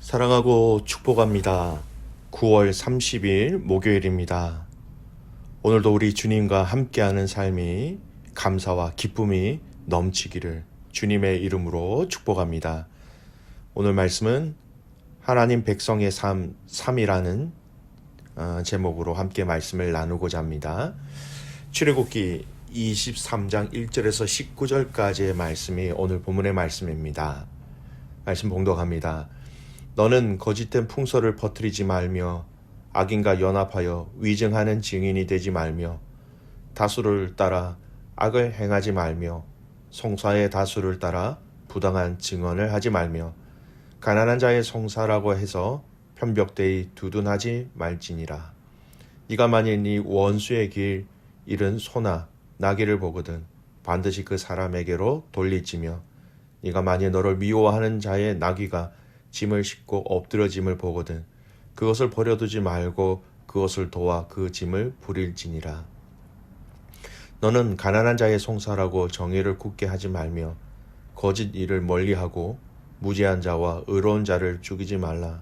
사랑하고 축복합니다. 9월 30일 목요일입니다. 오늘도 우리 주님과 함께하는 삶이 감사와 기쁨이 넘치기를 주님의 이름으로 축복합니다. 오늘 말씀은 하나님 백성의 삶 3이라는 제목으로 함께 말씀을 나누고자 합니다. 출애굽기 23장 1절에서 19절까지의 말씀이 오늘 본문의 말씀입니다. 말씀 봉독합니다. 너는 거짓된 풍설을 퍼뜨리지 말며 악인과 연합하여 위증하는 증인이 되지 말며 다수를 따라 악을 행하지 말며 송사의 다수를 따라 부당한 증언을 하지 말며 가난한 자의 송사라고 해서 편벽되이 두둔하지 말지니라. 네가 만일 네 원수의 길 잃은 소나 나귀를 보거든 반드시 그 사람에게로 돌릴지며 네가 만일 너를 미워하는 자의 나귀가 짐을 싣고 엎드러짐을 보거든 그것을 버려두지 말고 그것을 도와 그 짐을 부릴지니라. 너는 가난한 자의 송사라고 정의를 굳게 하지 말며 거짓 일을 멀리하고 무죄한 자와 의로운 자를 죽이지 말라.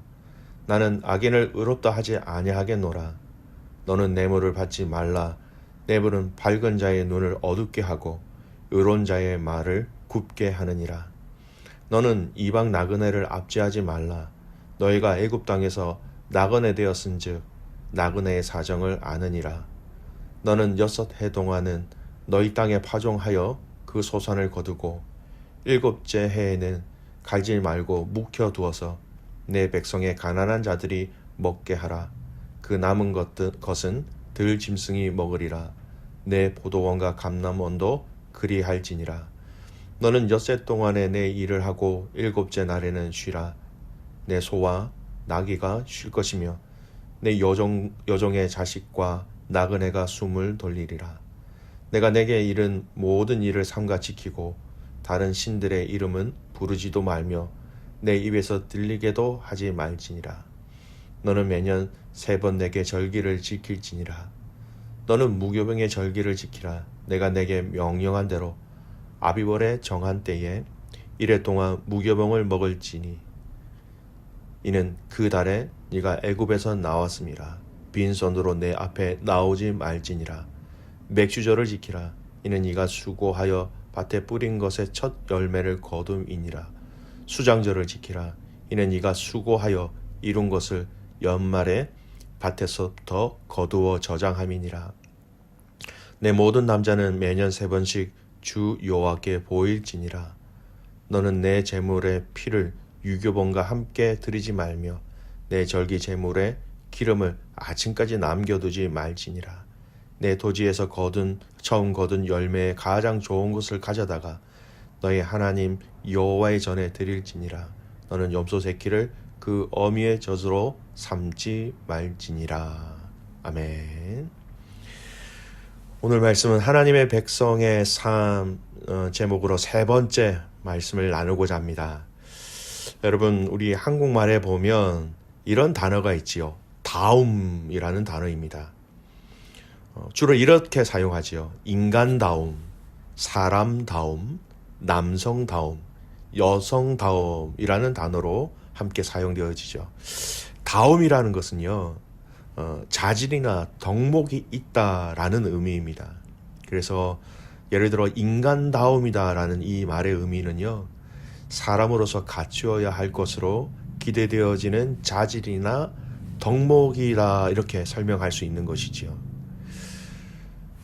나는 악인을 의롭다 하지 아니하겠노라. 너는 뇌물을 받지 말라. 뇌물은 밝은 자의 눈을 어둡게 하고 의로운 자의 말을 굽게 하느니라. 너는 이방 나그네를 압제하지 말라. 너희가 애굽 땅에서 나그네 되었은즉 나그네의 사정을 아느니라. 너는 6해 동안은 너희 땅에 파종하여 그 소산을 거두고 7째 해에는 갈지 말고 묵혀두어서 내 백성의 가난한 자들이 먹게 하라. 그 남은 것은 들 짐승이 먹으리라. 내 포도원과 감람원도 그리할지니라. 너는 6해 동안에 내 일을 하고 7째 날에는 쉬라. 내 소와 나귀가 쉴 것이며 내 여종의 자식과 나그네가 숨을 돌리리라. 내가 내게 이른 모든 일을 삼가 지키고 다른 신들의 이름은 부르지도 말며 내 입에서 들리게도 하지 말지니라. 너는 매년 3번 내게 절기를 지킬지니라. 너는 무교병의 절기를 지키라. 내가 내게 명령한 대로 아비월에 정한 때에 1해 동안 무교병을 먹을지니 이는 그 달에 네가 애굽에서 나왔음이라. 빈손으로 내 앞에 나오지 말지니라. 맥주절을 지키라. 이는 네가 수고하여 밭에 뿌린 것의 첫 열매를 거둠이니라. 수장절을 지키라. 이는 네가 수고하여 이룬 것을 연말에 밭에서부터 거두어 저장함이니라. 내 모든 남자는 매년 3번씩 주 여호와께 보일지니라. 너는 내 제물의 피를 유교범과 함께 드리지 말며 내 절기 제물의 기름을 아침까지 남겨두지 말지니라. 내 토지에서 처음 거둔 열매의 가장 좋은 것을 가져다가 너희 하나님 여호와의 전에 드릴지니라. 너는 염소 새끼를 그 어미의 젖으로 삼지 말지니라. 아멘. 오늘 말씀은 하나님의 백성의 삶 제목으로 3번째 말씀을 나누고자 합니다. 여러분, 우리 한국말에 보면 이런 단어가 있지요. 다움이라는 단어입니다. 주로 이렇게 사용하지요. 인간다움, 사람다움, 남성다움, 여성다움이라는 단어로 함께 사용되어지죠. 다움이라는 것은요, 자질이나 덕목이 있다라는 의미입니다. 그래서 예를 들어 인간다움이다라는 이 말의 의미는요, 사람으로서 갖추어야 할 것으로 기대되어지는 자질이나 덕목이라 이렇게 설명할 수 있는 것이지요.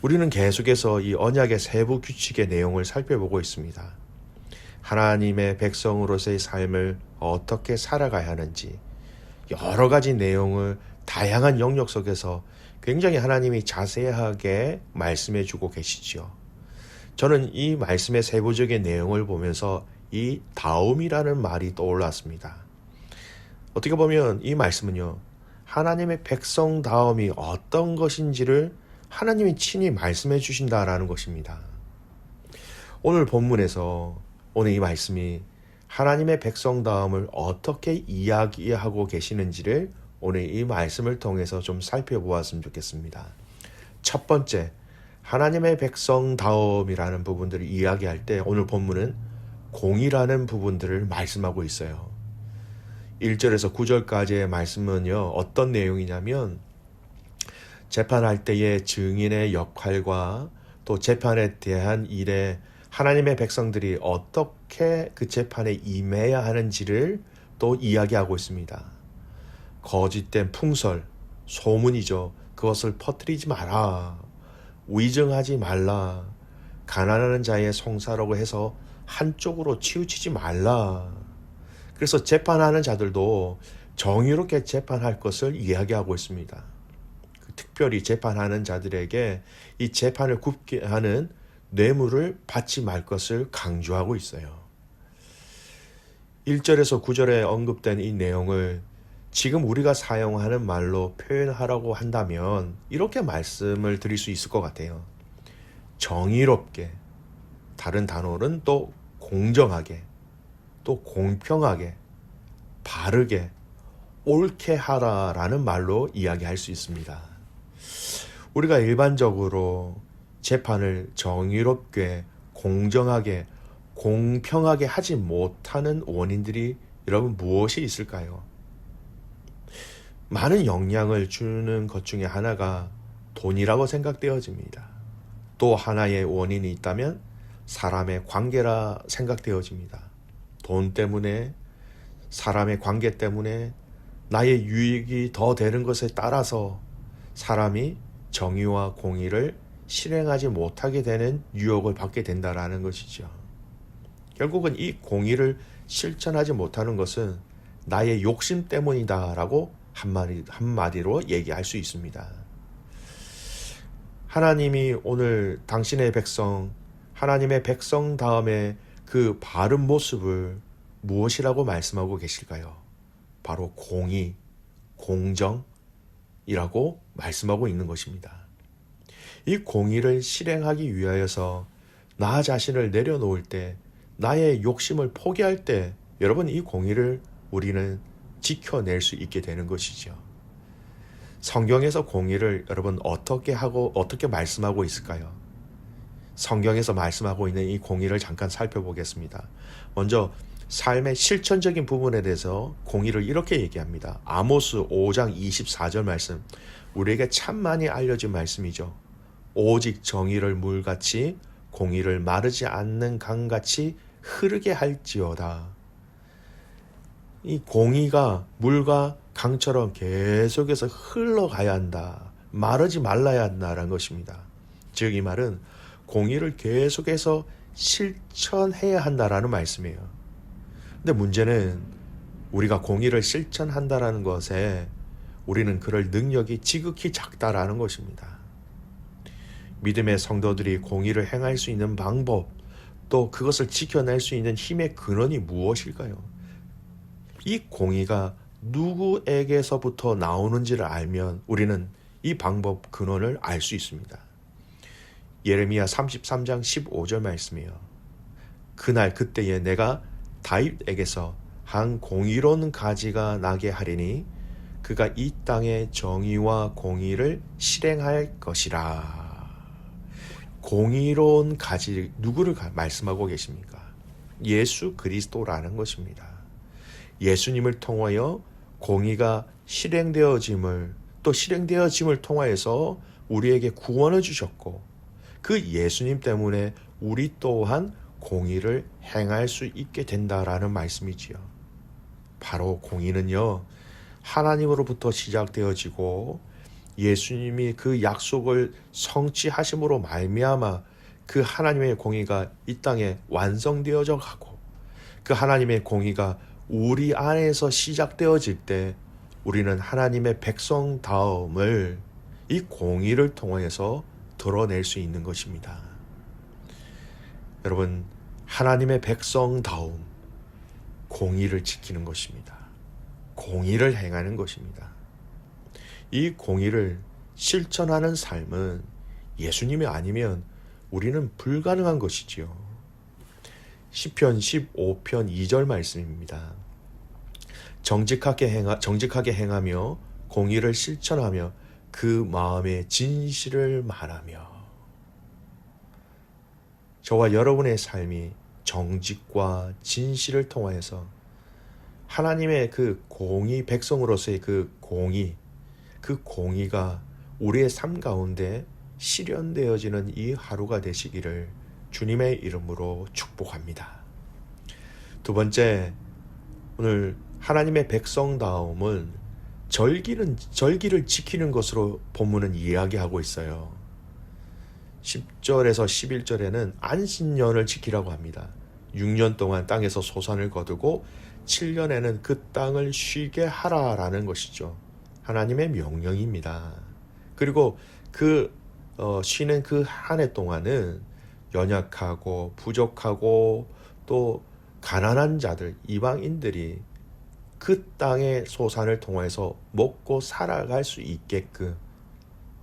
우리는 계속해서 이 언약의 세부 규칙의 내용을 살펴보고 있습니다. 하나님의 백성으로서의 삶을 어떻게 살아가야 하는지 여러 가지 내용을 다양한 영역 속에서 굉장히 하나님이 자세하게 말씀해 주고 계시죠. 저는 이 말씀의 세부적인 내용을 보면서 이 다움이라는 말이 떠올랐습니다. 어떻게 보면 이 말씀은요, 하나님의 백성다움이 어떤 것인지를 하나님이 친히 말씀해 주신다라는 것입니다. 오늘 본문에서 오늘 이 말씀이 하나님의 백성다움을 어떻게 이야기하고 계시는지를 오늘 이 말씀을 통해서 좀 살펴보았으면 좋겠습니다. 첫 번째, 하나님의 백성다움이라는 부분들을 이야기할 때 오늘 본문은 공의라는 부분들을 말씀하고 있어요. 1절에서 9절까지의 말씀은요, 어떤 내용이냐면 재판할 때의 증인의 역할과 또 재판에 대한 일에 하나님의 백성들이 어떻게 그 재판에 임해야 하는지를 또 이야기하고 있습니다. 거짓된 풍설, 소문이죠. 그것을 퍼뜨리지 마라. 위증하지 말라. 가난한 자의 송사라고 해서 한쪽으로 치우치지 말라. 그래서 재판하는 자들도 정의롭게 재판할 것을 이야기하고 있습니다. 특별히 재판하는 자들에게 이 재판을 굽게 하는 뇌물을 받지 말 것을 강조하고 있어요. 1절에서 9절에 언급된 이 내용을 지금 우리가 사용하는 말로 표현하라고 한다면 이렇게 말씀을 드릴 수 있을 것 같아요. 정의롭게, 다른 단어는 또 공정하게, 또 공평하게, 바르게, 옳게 하라라는 말로 이야기할 수 있습니다. 우리가 일반적으로 재판을 정의롭게, 공정하게, 공평하게 하지 못하는 원인들이 여러분 무엇이 있을까요? 많은 영향을 주는 것 중에 하나가 돈이라고 생각되어집니다. 또 하나의 원인이 있다면 사람의 관계라 생각되어집니다. 돈 때문에, 사람의 관계 때문에 나의 유익이 더 되는 것에 따라서 사람이 정의와 공의를 실행하지 못하게 되는 유혹을 받게 된다라는 것이죠. 결국은 이 공의를 실천하지 못하는 것은 나의 욕심 때문이다라고 한마디로 얘기할 수 있습니다. 하나님이 오늘 당신의 백성, 하나님의 백성 다음에 그 바른 모습을 무엇이라고 말씀하고 계실까요? 바로 공의, 공정이라고 말씀하고 있는 것입니다. 이 공의를 실행하기 위하여서 나 자신을 내려놓을 때, 나의 욕심을 포기할 때 여러분 이 공의를 우리는 지켜낼 수 있게 되는 것이죠. 성경에서 공의를 여러분 어떻게 말씀하고 있을까요? 성경에서 말씀하고 있는 이 공의를 잠깐 살펴보겠습니다. 먼저 삶의 실천적인 부분에 대해서 공의를 이렇게 얘기합니다. 아모스 5장 24절 말씀, 우리에게 참 많이 알려진 말씀이죠. 오직 정의를 물같이 공의를 마르지 않는 강같이 흐르게 할지어다. 이 공의가 물과 강처럼 계속해서 흘러가야 한다. 마르지 말라야 한다라는 것입니다. 즉 이 말은 공의를 계속해서 실천해야 한다라는 말씀이에요. 근데 문제는 우리가 공의를 실천한다라는 것에 우리는 그럴 능력이 지극히 작다라는 것입니다. 믿음의 성도들이 공의를 행할 수 있는 방법, 또 그것을 지켜낼 수 있는 힘의 근원이 무엇일까요? 이 공의가 누구에게서부터 나오는지를 알면 우리는 이 방법 근원을 알 수 있습니다. 예레미야 33장 15절 말씀이에요. 그날 그때에 내가 다윗에게서 한 공의로운 가지가 나게 하리니 그가 이 땅의 정의와 공의를 실행할 것이라. 공의로운 가지, 누구를 말씀하고 계십니까? 예수 그리스도라는 것입니다. 예수님을 통하여 공의가 실행되어짐을, 또 실행되어짐을 통하여서 우리에게 구원을 주셨고 그 예수님 때문에 우리 또한 공의를 행할 수 있게 된다라는 말씀이지요. 바로 공의는요, 하나님으로부터 시작되어지고 예수님이 그 약속을 성취하심으로 말미암아 그 하나님의 공의가 이 땅에 완성되어져 가고 그 하나님의 공의가 우리 안에서 시작되어질 때 우리는 하나님의 백성다움을 이 공의를 통해서 드러낼 수 있는 것입니다. 여러분, 하나님의 백성다움, 공의를 지키는 것입니다. 공의를 행하는 것입니다. 이 공의를 실천하는 삶은 예수님이 아니면 우리는 불가능한 것이지요. 시편 15편 2절 말씀입니다. 정직하게 행하며 공의를 실천하며 그 마음의 진실을 말하며. 저와 여러분의 삶이 정직과 진실을 통하여서 하나님의 그 공의, 백성으로서의 그 공의가 우리의 삶 가운데 실현되어지는 이 하루가 되시기를 주님의 이름으로 축복합니다. 두 번째, 오늘 하나님의 백성다움은 절기를 지키는 것으로 본문은 이야기하고 있어요. 10절에서 11절에는 안식년을 지키라고 합니다. 6년 동안 땅에서 소산을 거두고 7년에는 그 땅을 쉬게 하라라는 것이죠. 하나님의 명령입니다. 그리고 쉬는 그 한 해 동안은 연약하고 부족하고 또 가난한 자들, 이방인들이 그 땅의 소산을 통해서 먹고 살아갈 수 있게끔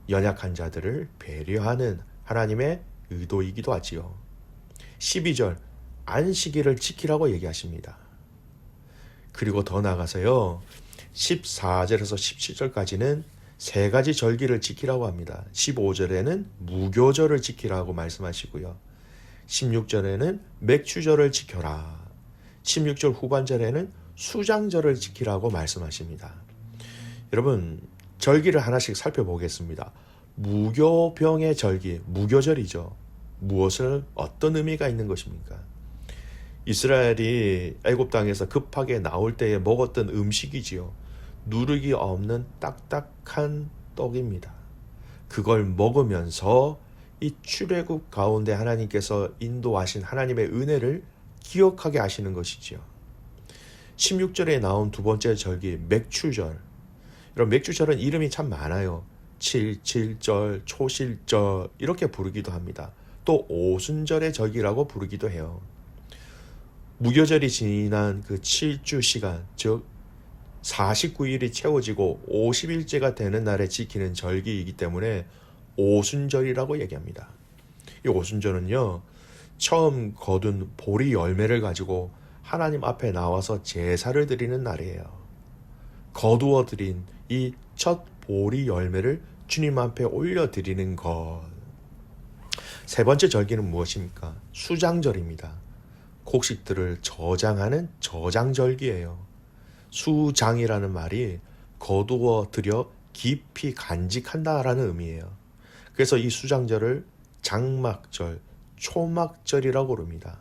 연약한 자들을 배려하는 하나님의 의도이기도 하지요. 12절, 안식일을 지키라고 얘기하십니다. 그리고 더 나아가서요, 14절에서 17절까지는 세 가지 절기를 지키라고 합니다. 15절에는 무교절을 지키라고 말씀하시고요. 16절에는 맥주절을 지켜라. 16절 후반절에는 수장절을 지키라고 말씀하십니다. 여러분, 절기를 하나씩 살펴보겠습니다. 무교병의 절기, 무교절이죠. 어떤 의미가 있는 것입니까? 이스라엘이 애굽 땅에서 급하게 나올 때에 먹었던 음식이지요. 누르기 없는 딱딱한 떡입니다. 그걸 먹으면서 이 출애굽 가운데 하나님께서 인도하신 하나님의 은혜를 기억하게 하시는 것이지요. 16절에 나온 두 번째 절기, 맥추절. 여러분, 맥추절은 이름이 참 많아요. 7절, 초실절 이렇게 부르기도 합니다. 또 오순절의 절기라고 부르기도 해요. 무교절이 지난 그 7주 시간, 즉 49일이 채워지고 50일째가 되는 날에 지키는 절기이기 때문에 오순절이라고 얘기합니다. 이 오순절은요, 처음 거둔 보리 열매를 가지고 하나님 앞에 나와서 제사를 드리는 날이에요. 거두어 드린 이 첫 보리 열매를 주님 앞에 올려드리는 것. 세 번째 절기는 무엇입니까? 수장절입니다. 곡식들을 저장하는 저장절기예요. 수장이라는 말이 거두어 들여 깊이 간직한다라는 의미예요. 그래서 이 수장절을 장막절, 초막절이라고 부릅니다.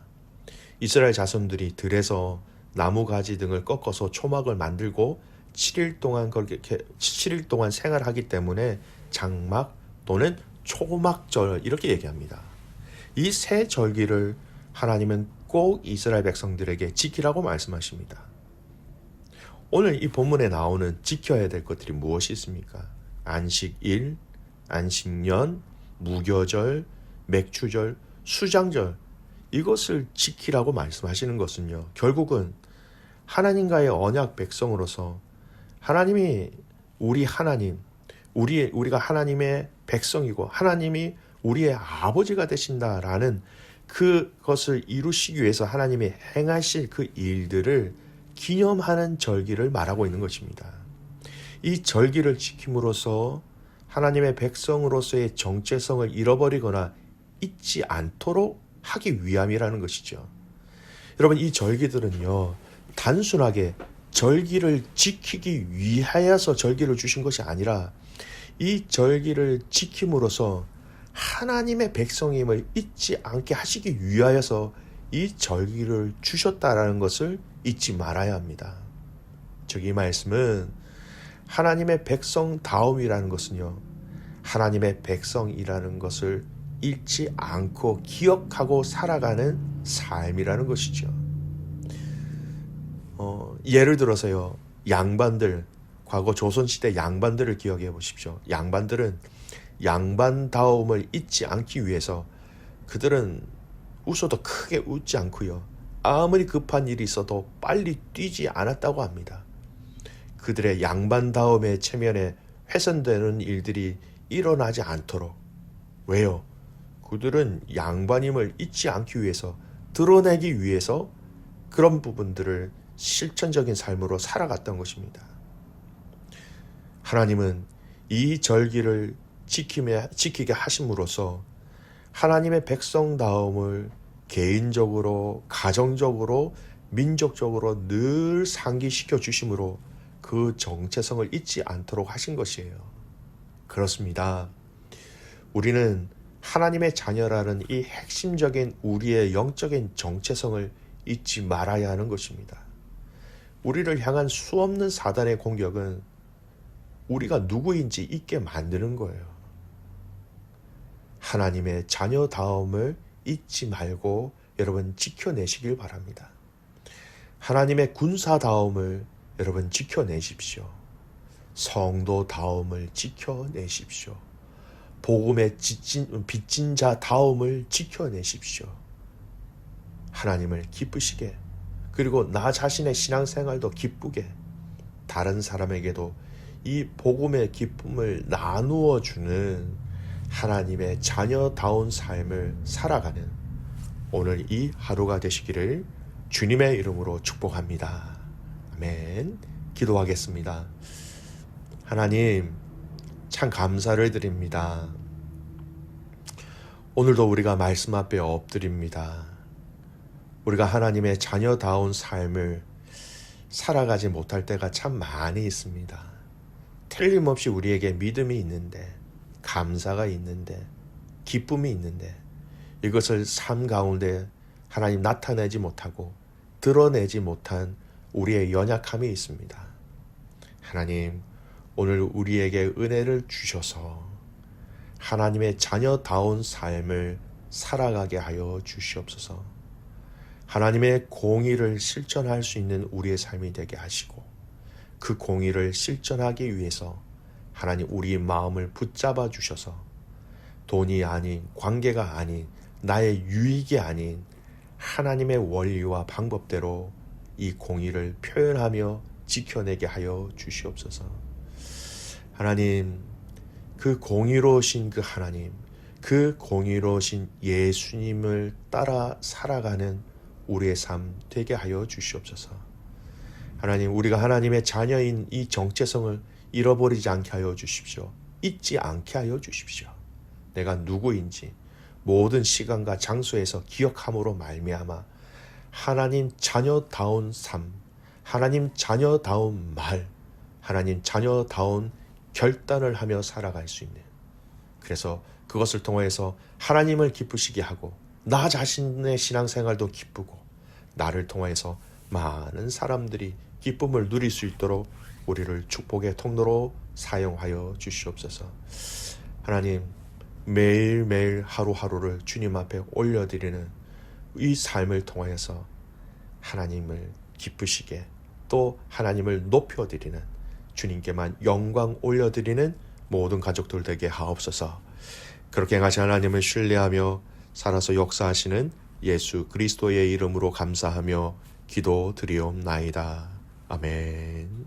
이스라엘 자손들이 들에서 나무 가지 등을 꺾어서 초막을 만들고 7일 동안 생활하기 때문에 장막 또는 초막절 이렇게 얘기합니다. 이 세 절기를 하나님은 꼭 이스라엘 백성들에게 지키라고 말씀하십니다. 오늘 이 본문에 나오는 지켜야 될 것들이 무엇이 있습니까? 안식일, 안식년, 무교절, 맥추절, 수장절, 이것을 지키라고 말씀하시는 것은요, 결국은 하나님과의 언약 백성으로서 하나님이 우리가 하나님의 백성이고 하나님이 우리의 아버지가 되신다라는 그것을 이루시기 위해서 하나님이 행하실 그 일들을 기념하는 절기를 말하고 있는 것입니다. 이 절기를 지킴으로써 하나님의 백성으로서의 정체성을 잃어버리거나 잊지 않도록 하기 위함이라는 것이죠. 여러분, 이 절기들은요, 단순하게 절기를 지키기 위하여서 절기를 주신 것이 아니라 이 절기를 지킴으로써 하나님의 백성임을 잊지 않게 하시기 위하여서 이 절기를 주셨다라는 것을 잊지 말아야 합니다. 즉, 이 말씀은 하나님의 백성다움이라는 것은요, 하나님의 백성이라는 것을 잊지 않고 기억하고 살아가는 삶이라는 것이죠. 예를 들어서요, 양반들, 과거 조선시대 양반들을 기억해 보십시오. 양반들은 양반다움을 잊지 않기 위해서 그들은 웃어도 크게 웃지 않고요, 아무리 급한 일이 있어도 빨리 뛰지 않았다고 합니다. 그들의 양반다움의 체면에 훼손되는 일들이 일어나지 않도록. 왜요? 그들은 양반임을 잊지 않기 위해서, 드러내기 위해서 그런 부분들을 실천적인 삶으로 살아갔던 것입니다. 하나님은 이 절기를 지키게 하심으로써 하나님의 백성다움을 개인적으로, 가정적으로 민족적으로 늘 상기시켜 주심으로 그 정체성을 잊지 않도록 하신 것이에요. 그렇습니다. 우리는 하나님의 자녀라는 이 핵심적인 우리의 영적인 정체성을 잊지 말아야 하는 것입니다. 우리를 향한 수없는 사단의 공격은 우리가 누구인지 잊게 만드는 거예요. 하나님의 자녀다움을 잊지 말고 여러분 지켜내시길 바랍니다. 하나님의 군사다움을 여러분 지켜내십시오. 성도다움을 지켜내십시오. 복음의 빚진 자다움을 지켜내십시오. 하나님을 기쁘시게, 그리고 나 자신의 신앙생활도 기쁘게, 다른 사람에게도 이 복음의 기쁨을 나누어 주는 하나님의 자녀다운 삶을 살아가는 오늘 이 하루가 되시기를 주님의 이름으로 축복합니다. 아멘. 기도하겠습니다. 하나님, 참 감사를 드립니다. 오늘도 우리가 말씀 앞에 엎드립니다. 우리가 하나님의 자녀다운 삶을 살아가지 못할 때가 참 많이 있습니다. 틀림없이 우리에게 믿음이 있는데, 감사가 있는데, 기쁨이 있는데, 이것을 삶 가운데 하나님 나타내지 못하고 드러내지 못한 우리의 연약함이 있습니다. 하나님, 오늘 우리에게 은혜를 주셔서 하나님의 자녀다운 삶을 살아가게 하여 주시옵소서. 하나님의 공의를 실천할 수 있는 우리의 삶이 되게 하시고, 그 공의를 실천하기 위해서 하나님 우리의 마음을 붙잡아 주셔서 돈이 아닌, 관계가 아닌, 나의 유익이 아닌 하나님의 원리와 방법대로 이 공의를 표현하며 지켜내게 하여 주시옵소서. 하나님, 그 공의로우신 그 하나님, 그 공의로우신 예수님을 따라 살아가는 우리의 삶 되게 하여 주시옵소서. 하나님, 우리가 하나님의 자녀인 이 정체성을 잃어버리지 않게 하여 주십시오. 잊지 않게 하여 주십시오. 내가 누구인지 모든 시간과 장소에서 기억함으로 말미암아 하나님 자녀다운 삶, 하나님 자녀다운 말, 하나님 자녀다운 결단을 하며 살아갈 수 있는, 그래서 그것을 통해서 하나님을 기쁘시게 하고 나 자신의 신앙생활도 기쁘고 나를 통해서 많은 사람들이 기쁨을 누릴 수 있도록 우리를 축복의 통로로 사용하여 주시옵소서. 하나님, 매일매일 하루하루를 주님 앞에 올려드리는 이 삶을 통해서 하나님을 기쁘시게, 또 하나님을 높여드리는, 주님께만 영광 올려드리는 모든 가족들 되게 하옵소서. 그렇게 행하신 하나님을 신뢰하며 살아서 역사하시는 예수 그리스도의 이름으로 감사하며 기도드리옵나이다. 아멘.